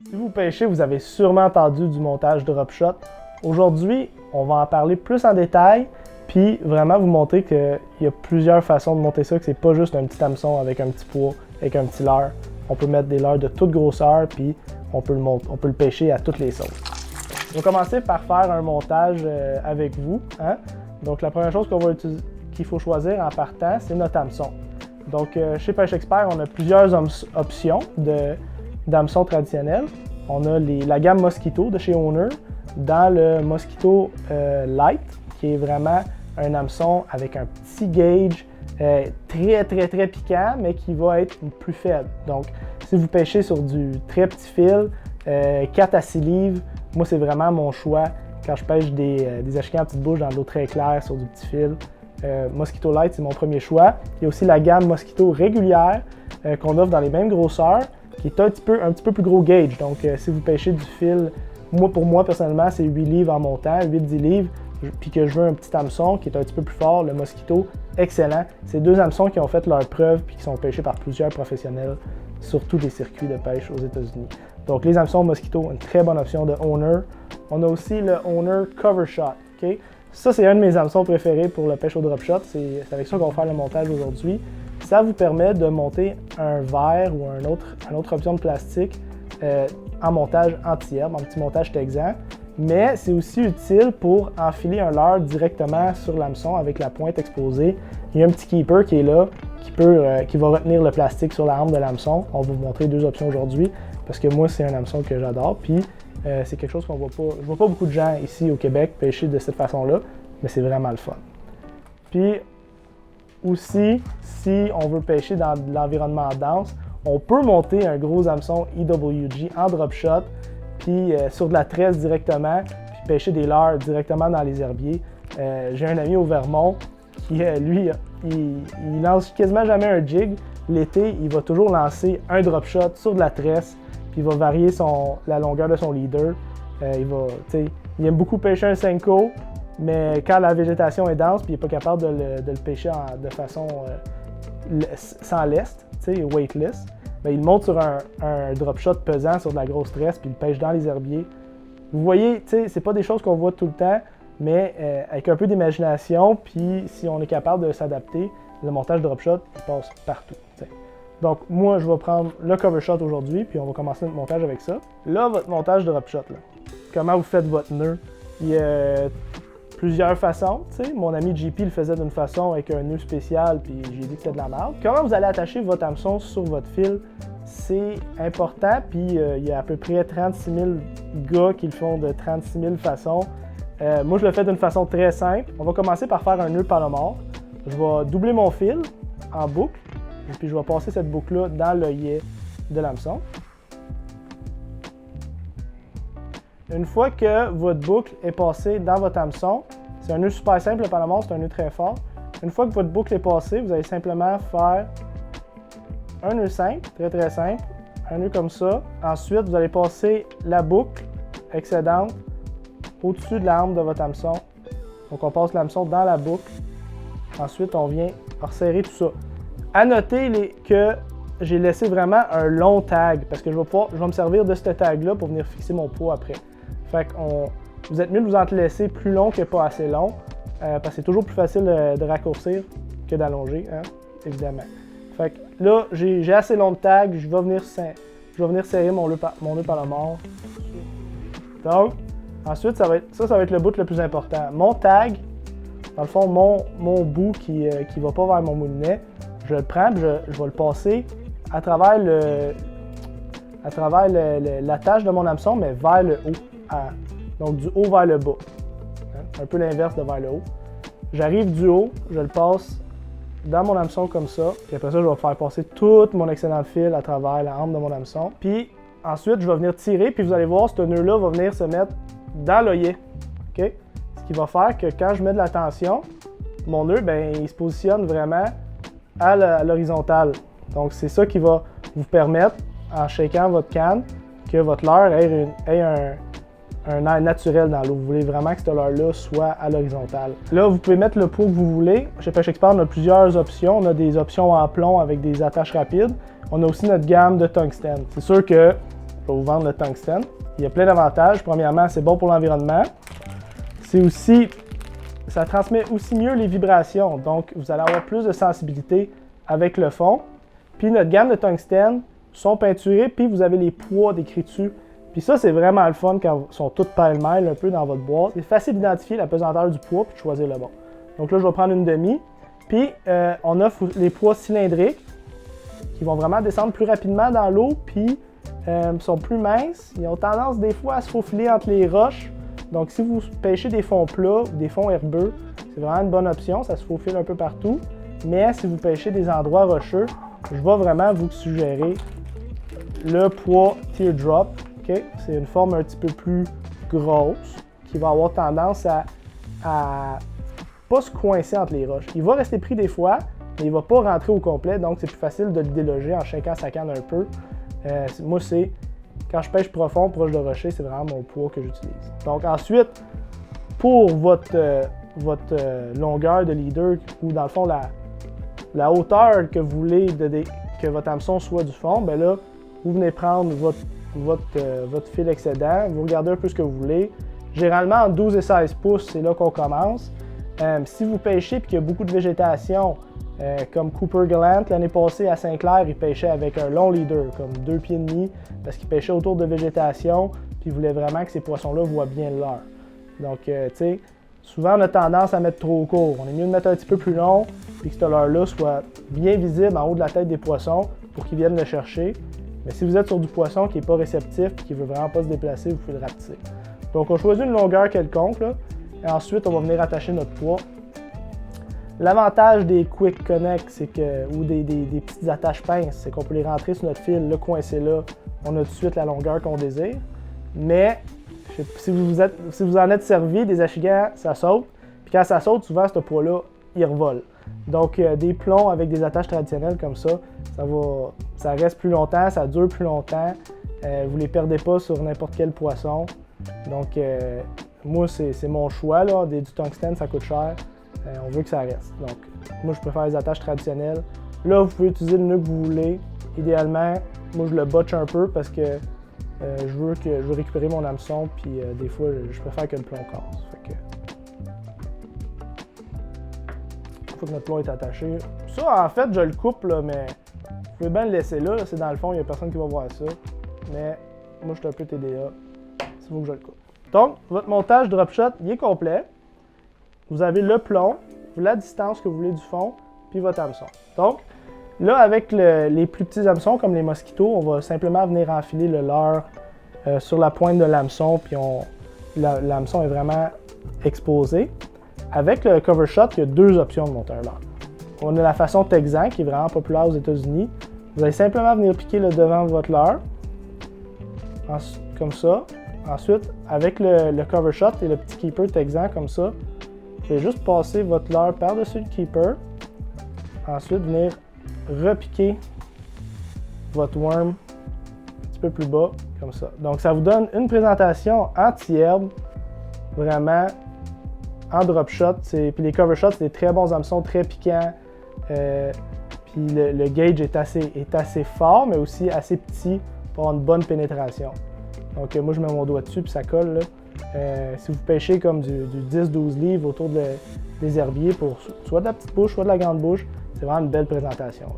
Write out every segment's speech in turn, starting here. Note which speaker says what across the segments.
Speaker 1: Si vous pêchez, vous avez sûrement entendu du montage drop shot. Aujourd'hui, on va en parler plus en détail, puis vraiment vous montrer qu'il y a plusieurs façons de monter ça, que c'est pas juste un petit hameçon avec un petit poids, avec un petit leurre. On peut mettre des leurres de toute grosseur, puis on peut le pêcher à toutes les sauces. On va commencer par faire un montage avec vous. Hein? Donc la première chose qu'il faut choisir en partant, c'est notre hameçon. Donc chez Pêche Expert, on a plusieurs options d'hameçons traditionnels. On a la gamme Mosquito de chez Owner, dans le Mosquito Light, qui est vraiment un hameçon avec un petit gauge très piquant, mais qui va être plus faible. Donc, si vous pêchez sur du très petit fil, 4 à 6 livres, moi c'est vraiment mon choix quand je pêche des achiquets en petite bouche dans de l'eau très claire sur du petit fil. Mosquito Light, c'est mon premier choix. Il y a aussi la gamme Mosquito régulière qu'on offre dans les mêmes grosseurs, qui est un petit peu plus gros gauge. Donc, si vous pêchez du fil, pour moi personnellement, c'est 8 livres en montant, 8-10 livres, puis que je veux un petit hameçon qui est un petit peu plus fort, le Mosquito, excellent. C'est deux hameçons qui ont fait leur preuve puis qui sont pêchés par plusieurs professionnels sur tous les circuits de pêche aux États-Unis. Donc, les hameçons Mosquito, une très bonne option de Owner. On a aussi le Owner Cover Shot. Okay? Ça, c'est un de mes hameçons préférés pour le pêche au drop shot. C'est avec ça qu'on va faire le montage aujourd'hui. Ça vous permet de monter un verre ou une autre option de plastique en montage anti-herbe, en petit montage texan. Mais c'est aussi utile pour enfiler un leurre directement sur l'hameçon avec la pointe exposée. Il y a un petit keeper qui est là, qui va retenir le plastique sur la hampe de l'hameçon. On va vous montrer deux options aujourd'hui parce que moi, c'est un hameçon que j'adore. Puis c'est quelque chose qu'on voit pas. Je vois pas beaucoup de gens ici au Québec pêcher de cette façon-là, mais c'est vraiment le fun. Puis aussi, si on veut pêcher dans de l'environnement dense, on peut monter un gros hameçon EWG en drop shot, puis sur de la tresse directement, puis pêcher des leurres directement dans les herbiers. J'ai un ami au Vermont qui, lui, il lance quasiment jamais un jig. L'été, il va toujours lancer un drop shot sur de la tresse, puis il va varier la longueur de son leader. Il aime beaucoup pêcher un Senko, mais quand la végétation est dense, puis il n'est pas capable de le pêcher de façon sans lest, weightless, bien, il monte sur un drop shot pesant sur de la grosse tresse, puis il pêche dans les herbiers. Vous voyez, c'est pas des choses qu'on voit tout le temps, mais avec un peu d'imagination, puis si on est capable de s'adapter, le montage drop shot, il passe partout. T'sais. Donc, moi, je vais prendre le cover shot aujourd'hui, puis on va commencer notre montage avec ça. Là, votre montage drop shot, là. Comment vous faites votre nœud? Il y a plusieurs façons. T'sais. Mon ami JP le faisait d'une façon avec un nœud spécial, puis j'ai dit que c'était de la merde. Comment vous allez attacher votre hameçon sur votre fil? C'est important, puis il y a à peu près 36 000 gars qui le font de 36 000 façons. Moi, je le fais d'une façon très simple. On va commencer par faire un nœud palomar. Je vais doubler mon fil en boucle, puis je vais passer cette boucle-là dans l'œillet de l'hameçon. Une fois que votre boucle est passée dans votre hameçon, c'est un nœud super simple, le palomar, c'est un nœud très fort. Une fois que votre boucle est passée, vous allez simplement faire un nœud simple, très simple, un nœud comme ça. Ensuite, vous allez passer la boucle excédente au-dessus de la hampe de votre hameçon. Donc, on passe l'hameçon dans la boucle. Ensuite, on vient resserrer tout ça. À noter que j'ai laissé vraiment un long tag parce que je vais me servir de ce tag-là pour venir fixer mon poids après. Fait que vous êtes mieux de vous en laisser plus long que pas assez long parce que c'est toujours plus facile de raccourcir que d'allonger, hein, évidemment. Fait que là, j'ai assez long de tag, je vais venir serrer mon nœud palomar. Donc, ensuite, ça va être le bout le plus important. Mon tag, dans le fond, mon bout qui va pas vers mon moulinet, je le prends et je vais le passer à travers l'attache de mon hameçon, mais vers le haut. Donc, du haut vers le bas. Un peu l'inverse de vers le haut. J'arrive du haut, je le passe dans mon hameçon comme ça. Puis après ça, je vais faire passer tout mon excellent de fil à travers la hampe de mon hameçon. Puis ensuite, je vais venir tirer, puis vous allez voir, ce nœud-là va venir se mettre dans l'œillet. Okay? Ce qui va faire que quand je mets de la tension, mon nœud, ben, il se positionne vraiment à l'horizontale. Donc, c'est ça qui va vous permettre, en shakant votre canne, que votre leurre ait un air naturel dans l'eau. Vous voulez vraiment que ce leurre-là soit à l'horizontale. Là, vous pouvez mettre le poids que vous voulez. Chez Pêche Expert, on a plusieurs options. On a des options en plomb avec des attaches rapides. On a aussi notre gamme de tungstène. C'est sûr que je vais vous vendre le tungstène. Il y a plein d'avantages. Premièrement, c'est bon pour l'environnement. C'est aussi, ça transmet aussi mieux les vibrations. Donc, vous allez avoir plus de sensibilité avec le fond. Puis notre gamme de tungstène sont peinturés, puis vous avez les poids décrits dessus. Puis ça, c'est vraiment le fun quand ils sont toutes pêle-mêle un peu dans votre boîte. C'est facile d'identifier la pesanteur du poids puis de choisir le bon. Donc là, je vais prendre une demi. Puis on offre les poids cylindriques qui vont vraiment descendre plus rapidement dans l'eau, puis sont plus minces. Ils ont tendance des fois à se faufiler entre les roches. Donc si vous pêchez des fonds plats ou des fonds herbeux, c'est vraiment une bonne option. Ça se faufile un peu partout. Mais si vous pêchez des endroits rocheux, je vais vraiment vous suggérer le poids Teardrop. Okay? C'est une forme un petit peu plus grosse qui va avoir tendance à pas se coincer entre les roches. Il va rester pris des fois, mais il ne va pas rentrer au complet, donc c'est plus facile de le déloger en shakeant sa canne un peu. Moi, c'est quand je pêche profond, proche de rocher, c'est vraiment mon poids que j'utilise. Donc ensuite, pour votre longueur de leader, ou dans le fond la hauteur que vous voulez que votre hameçon soit du fond, bien là, vous venez prendre votre fil excédent, vous regardez un peu ce que vous voulez. Généralement, entre 12 et 16 pouces, c'est là qu'on commence. Si vous pêchez et qu'il y a beaucoup de végétation, comme Cooper Gallant, l'année passée à Saint-Clair, il pêchait avec un long leader, comme 2,5 pieds, parce qu'il pêchait autour de végétation, puis il voulait vraiment que ces poissons-là voient bien le leurre. Donc, tu sais, souvent on a tendance à mettre trop court. On est mieux de mettre un petit peu plus long, puis que ce leurre-là soit bien visible en haut de la tête des poissons pour qu'ils viennent le chercher. Mais si vous êtes sur du poisson qui n'est pas réceptif et qui ne veut vraiment pas se déplacer, vous pouvez le rapetisser. Donc, on choisit une longueur quelconque, là, et ensuite, on va venir attacher notre poids. L'avantage des Quick Connect, ou des petites attaches pinces, c'est qu'on peut les rentrer sur notre fil, le coincer là, on a tout de suite la longueur qu'on désire. Mais, si vous en êtes servi, des achigans, ça saute. Puis quand ça saute, souvent, ce poids-là, il revole. Donc, des plombs avec des attaches traditionnelles comme ça, ça reste plus longtemps, ça dure plus longtemps. Vous ne les perdez pas sur n'importe quel poisson. Donc, moi, c'est mon choix. Là. Du tungstène, ça coûte cher. On veut que ça reste. Donc, moi, je préfère les attaches traditionnelles. Là, vous pouvez utiliser le nœud que vous voulez. Idéalement, moi, je le botche un peu parce que je veux récupérer mon hameçon. Puis, des fois, je préfère que le plomb casse. Fait que, une fois que notre plomb est attaché. Ça, en fait, je le coupe, là, mais vous pouvez bien le laisser là. C'est dans le fond, il n'y a personne qui va voir ça. Mais moi, je suis un peu TDA. C'est vous que je le coupe. Donc, votre montage drop shot, il est complet. Vous avez le plomb, la distance que vous voulez du fond, puis votre hameçon. Donc, là, avec les plus petits hameçons, comme les mosquitos, on va simplement venir enfiler le leurre sur la pointe de l'hameçon, puis l'hameçon est vraiment exposé. Avec le cover shot, il y a deux options de monter un leurre. On a la façon Texan, qui est vraiment populaire aux États-Unis. Vous allez simplement venir piquer le devant de votre leurre, comme ça. Ensuite, avec le cover shot et le petit keeper Texan comme ça, vous pouvez juste passer votre leurre par-dessus le keeper. Ensuite, venir repiquer votre worm un petit peu plus bas, comme ça. Donc, ça vous donne une présentation anti-herbe, vraiment en drop shot. Puis les cover shots, c'est des très bons hameçons, très piquants. Puis le gauge est assez fort, mais aussi assez petit pour avoir une bonne pénétration. Donc, moi, je mets mon doigt dessus, puis ça colle. Là. Si vous pêchez comme du 10-12 livres autour des herbiers pour soit de la petite bouche, soit de la grande bouche, c'est vraiment une belle présentation.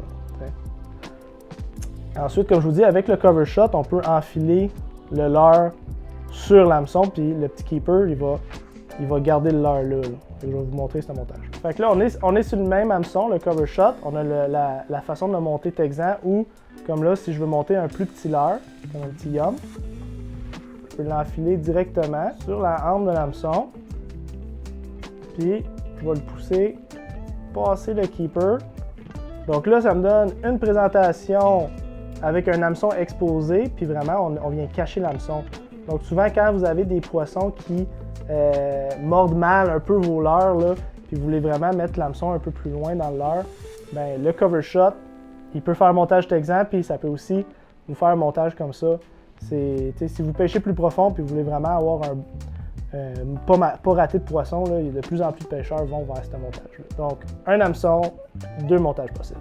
Speaker 1: Là. Ensuite, comme je vous dis, avec le cover shot, on peut enfiler le leurre sur l'hameçon, puis le petit keeper, il va garder le leurre là. Je vais vous montrer ce montage. Fait que là, on est sur le même hameçon, le cover shot. On a la façon de le monter Texan, ou comme là, si je veux monter un plus petit leurre, comme un petit yum, je peux l'enfiler directement sur la hampe de l'hameçon. Puis, je vais le pousser, passer le keeper. Donc là, ça me donne une présentation avec un hameçon exposé, puis vraiment, on vient cacher l'hameçon. Donc souvent, quand vous avez des poissons qui mordent mal un peu vos leurres, là, puis vous voulez vraiment mettre l'hameçon un peu plus loin dans le leurre, bien, le cover shot, il peut faire un montage Texan, puis ça peut aussi vous faire un montage comme ça. Si vous pêchez plus profond puis vous voulez vraiment avoir pas rater de poisson, là, de plus en plus de pêcheurs vont vers ce montage-là. Donc, un hameçon, deux montages possibles.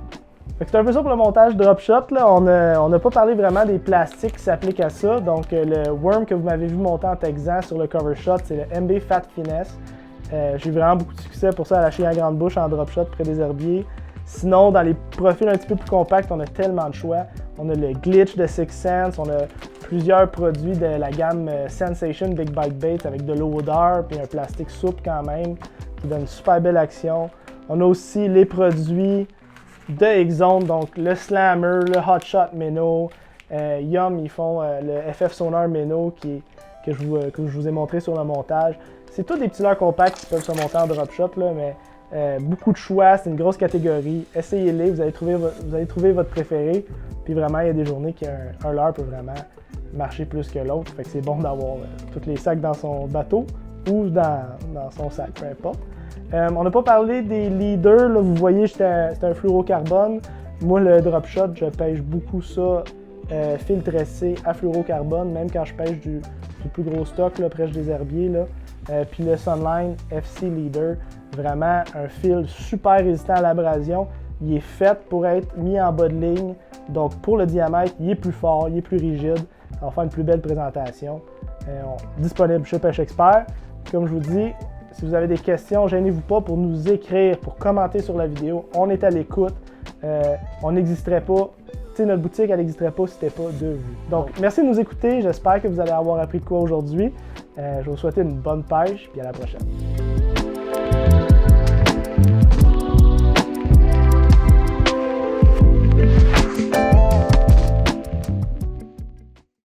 Speaker 1: C'est un peu ça pour le montage drop shot. Là. On n'a pas parlé vraiment des plastiques qui s'appliquent à ça. Donc le worm que vous m'avez vu monter en texan sur le cover shot, c'est le MB Fat Finesse. J'ai eu vraiment beaucoup de succès pour ça à la chien à grande bouche en drop shot près des herbiers. Sinon, dans les profils un petit peu plus compacts, on a tellement de choix. On a le Glitch de Six Sense, on a plusieurs produits de la gamme Sensation Big Bite Bait avec de l'eau odeur puis un plastique souple quand même qui donne une super belle action. On a aussi les produits de X-Zone, donc le Slammer, le Hot Shot Minnow. Yum, ils font le FF Sonar Minnow que je vous ai montré sur le montage. C'est tous des petits leurres compacts qui peuvent se monter en drop shot, là, mais beaucoup de choix, c'est une grosse catégorie. Essayez-les, vous allez trouver votre préféré. Puis vraiment, il y a des journées qu'un leurre peut vraiment marcher plus que l'autre. Fait que c'est bon d'avoir tous les sacs dans son bateau ou dans son sac, peu importe. On n'a pas parlé des leaders. Là, vous voyez, c'est un fluorocarbone. Moi, le drop shot, je pêche beaucoup ça filtre C à fluorocarbone, même quand je pêche du plus gros stock là, près des herbiers. Là. Puis le Sunline FC Leader, vraiment un fil super résistant à l'abrasion. Il est fait pour être mis en bas de ligne. Donc pour le diamètre, il est plus fort, il est plus rigide. Ça va faire une plus belle présentation. Disponible chez Pêche Expert. Comme je vous dis, si vous avez des questions, gênez-vous pas pour nous écrire, pour commenter sur la vidéo. On est à l'écoute. On n'existerait pas. T'sais, notre boutique, elle n'existerait pas si c'était pas de vous. Donc, merci de nous écouter. J'espère que vous allez avoir appris de quoi aujourd'hui. Je vais vous souhaiter une bonne pêche, puis à la prochaine.